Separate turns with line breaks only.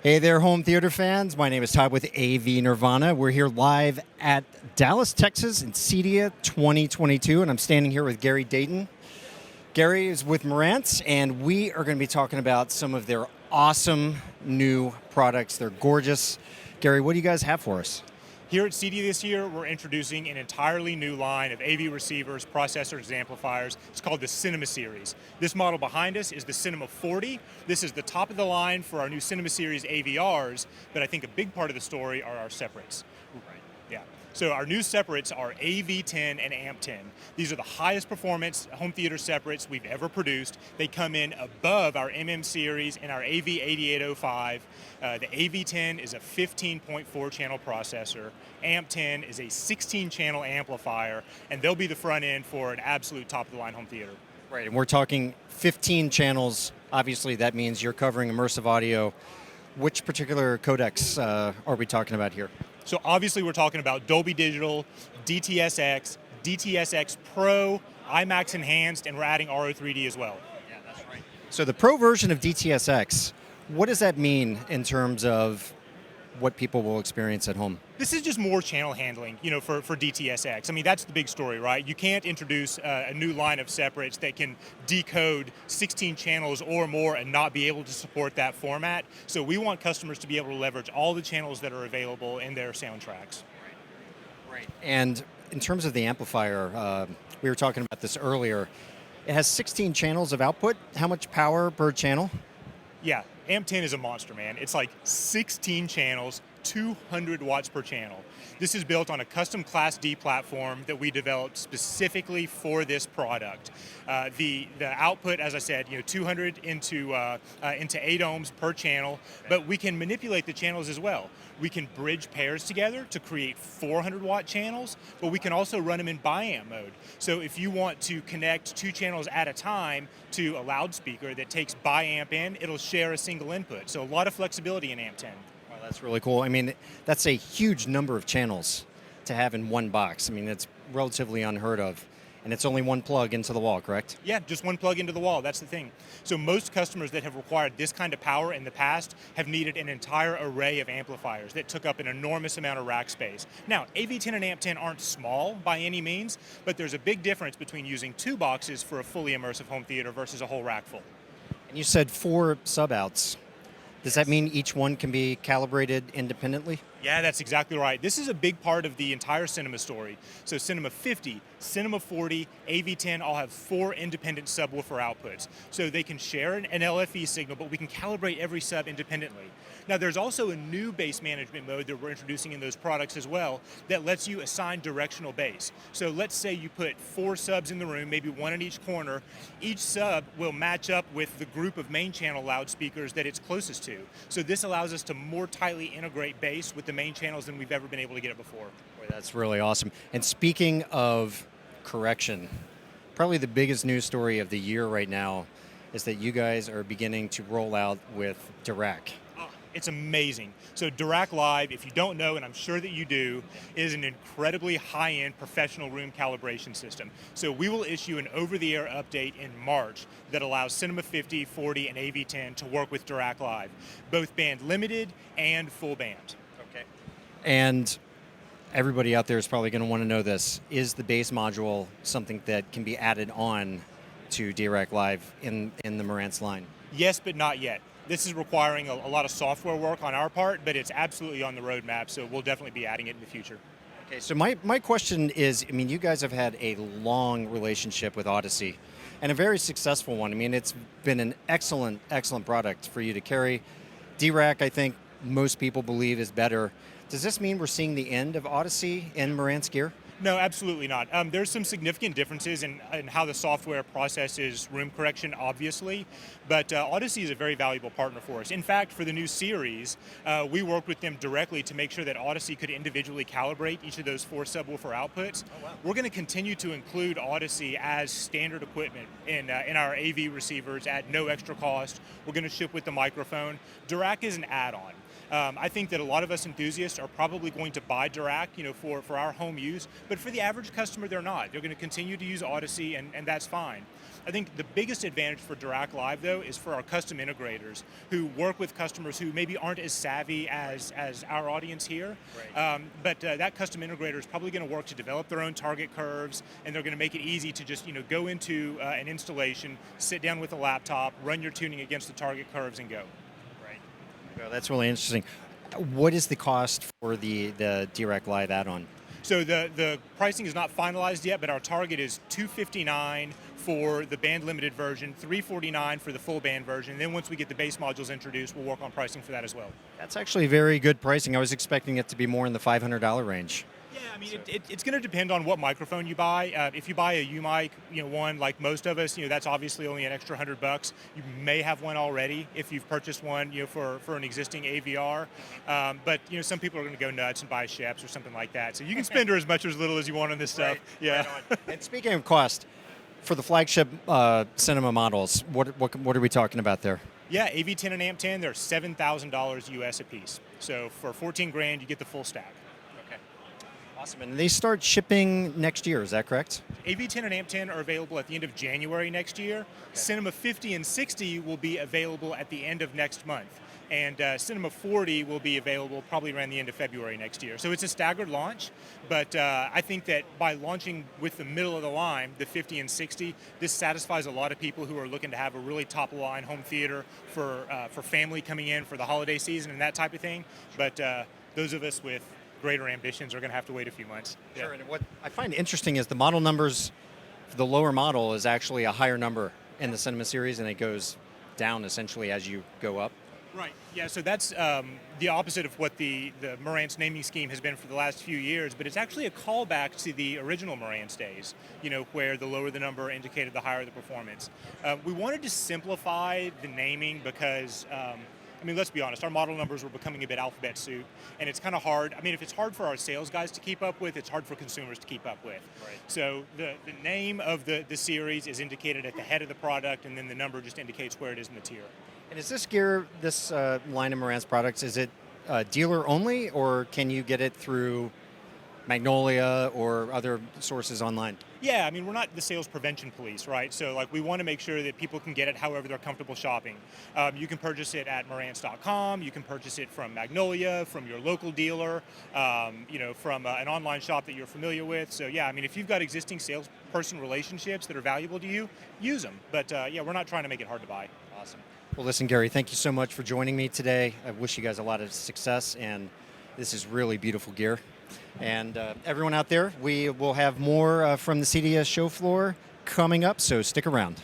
Hey there, home theater fans. My name is Todd with AV Nirvana. We're here live at Dallas, Texas in CEDIA 2022, and I'm standing here with Gary Dayton. Gary is with Marantz, and we are going to be talking about some of their awesome new products. They're gorgeous. Gary, what do you guys have for us?
Here at CEDIA this year, we're introducing an entirely new line of AV receivers, processors, and amplifiers. It's called the Cinema Series. This model behind us is the Cinema 40. This is the top of the line for our new Cinema Series AVRs, but I think a big part of the story are our separates. Right. Yeah. So our new separates are AV10 and AMP10. These are the highest performance home theater separates we've ever produced. They come in above our Series and our AV8805. The AV10 is a 15.4 channel processor. AMP10 is a 16 channel amplifier, and they'll be the front end for an absolute top of the line home theater.
Right, and we're talking 15 channels. Obviously, that means you're covering immersive audio. Which particular codecs are we talking about here?
So obviously we're talking about Dolby Digital, DTSX, DTSX Pro, IMAX Enhanced, and we're adding RO3D as well.
Yeah, that's right. So the Pro version of DTSX, what does that mean in terms of what people will experience at home?
This is just more channel handling, for DTSX. I mean, that's the big story, right? You can't introduce a new line of separates that can decode 16 channels or more and not be able to support that format. So we want customers to be able to leverage all the channels that are available in their soundtracks.
Right. And in terms of the amplifier, we were talking about this earlier. It has 16 channels of output. How much power per channel?
Yeah, AMP10 is a monster, man. It's like 16 channels, 200 watts per channel. This is built on a custom Class D platform that we developed specifically for this product. The output, as I said, 200 into 8 ohms per channel, but we can manipulate the channels as well. We can bridge pairs together to create 400 watt channels, but we can also run them in bi-amp mode. So if you want to connect 2 channels at a time to a loudspeaker that takes bi-amp in, it'll share a single input. So a lot of flexibility in AMP10.
Wow, that's really cool. I mean, that's a huge number of channels to have in one box. I mean, it's relatively unheard of. And it's only one plug into the wall, correct?
Yeah, just one plug into the wall, that's the thing. So most customers that have required this kind of power in the past have needed an entire array of amplifiers that took up an enormous amount of rack space. Now, AV10 and AMP10 aren't small by any means, but there's a big difference between using 2 boxes for a fully immersive home theater versus a whole rack full.
And you said 4 sub-outs. Does that mean each one can be calibrated independently?
Yeah, that's exactly right. This is a big part of the entire cinema story. So Cinema 50, Cinema 40, AV10 all have 4 independent subwoofer outputs. So they can share an LFE signal, but we can calibrate every sub independently. Now there's also a new bass management mode that we're introducing in those products as well that lets you assign directional bass. So let's say you put 4 subs in the room, maybe 1 in each corner. Each sub will match up with the group of main channel loudspeakers that it's closest to. So this allows us to more tightly integrate bass with the main channels than we've ever been able to get it before.
Boy, that's really awesome. And speaking of correction, probably the biggest news story of the year right now is that you guys are beginning to roll out with Dirac.
It's amazing. So Dirac Live, if you don't know, and I'm sure that you do, is an incredibly high-end professional room calibration system. So we will issue an over-the-air update in March that allows Cinema 50, 40, and AV10 to work with Dirac Live, both band limited and full band.
Okay. And everybody out there is probably going to want to know this. Is the bass module something that can be added on to Dirac Live in the Marantz line?
Yes, but not yet. This is requiring a lot of software work on our part, but it's absolutely on the roadmap, so we'll definitely be adding it in the future.
Okay, so my question is, I mean, you guys have had a long relationship with Odyssey, and a very successful one. I mean, it's been an excellent product for you to carry. Dirac, I think most people believe, is better. Does this mean we're seeing the end of Odyssey in Marantz gear?
No, absolutely not. There's some significant differences in how the software processes room correction, obviously, but Odyssey is a very valuable partner for us. In fact, for the new series, we worked with them directly to make sure that Odyssey could individually calibrate each of those 4 subwoofer outputs. Oh, wow. We're going to continue to include Odyssey as standard equipment in our AV receivers at no extra cost. We're going to ship with the microphone. Dirac is an add-on. I think that a lot of us enthusiasts are probably going to buy Dirac, for our home use, but for the average customer, they're not. They're going to continue to use Odyssey, and that's fine. I think the biggest advantage for Dirac Live, though, is for our custom integrators who work with customers who maybe aren't as savvy as our audience here. Right. But that custom integrator is probably going to work to develop their own target curves, and they're going to make it easy to just go into an installation, sit down with a laptop, run your tuning against the target curves, and go.
Right. Well, that's really interesting. What is the cost for the Dirac Live add-on?
So the pricing is not finalized yet, but our target is $259 for the band limited version, $349 for the full band version. And then once we get the bass modules introduced, we'll work on pricing for that as well.
That's actually very good pricing. I was expecting it to be more in the $500 range.
Yeah, I mean, it's going to depend on what microphone you buy. If you buy a U-mic, one like most of us, that's obviously only an extra $100. You may have one already if you've purchased one, for an existing AVR. But some people are going to go nuts and buy Sheps or something like that. So you can spend as much or as little as you want on this stuff.
Right,
yeah.
Right on. And speaking of cost, for the flagship cinema models, what are we talking about there?
Yeah, AV10 and AMP10, they're $7,000 US a piece. So for 14 grand, you get the full stack.
Awesome. And they start shipping next year, is that correct?
AV10 and AMP10 are available at the end of January next year. Okay. Cinema 50 and 60 will be available at the end of next month. And Cinema 40 will be available probably around the end of February next year. So it's a staggered launch, but I think that by launching with the middle of the line, the 50 and 60, this satisfies a lot of people who are looking to have a really top-of-the-line home theater for family coming in for the holiday season and that type of thing. But those of us with greater ambitions are going to have to wait a few months.
Sure, yeah. And what I find interesting is the model numbers for the lower model is actually a higher number in the Cinema series, and it goes down essentially as you go up.
Right, yeah, so that's the opposite of what the Marantz naming scheme has been for the last few years, but it's actually a callback to the original Marantz days, where the lower the number indicated the higher the performance. We wanted to simplify the naming because let's be honest, our model numbers were becoming a bit alphabet soup, and it's kind of hard. If it's hard for our sales guys to keep up with, it's hard for consumers to keep up with. Right. So the name of the series is indicated at the head of the product, and then the number just indicates where it is in the tier.
And is this gear, this line of Marantz products, is it dealer only, or can you get it through Magnolia or other sources online?
Yeah, we're not the sales prevention police, right? So we want to make sure that people can get it however they're comfortable shopping. You can purchase it at Marantz.com, you can purchase it from Magnolia, from your local dealer, from an online shop that you're familiar with. So yeah, if you've got existing salesperson relationships that are valuable to you, use them. But yeah, we're not trying to make it hard to buy.
Awesome. Well, listen, Gary, thank you so much for joining me today. I wish you guys a lot of success, and this is really beautiful gear. And everyone out there, we will have more from the CEDIA show floor coming up, so stick around.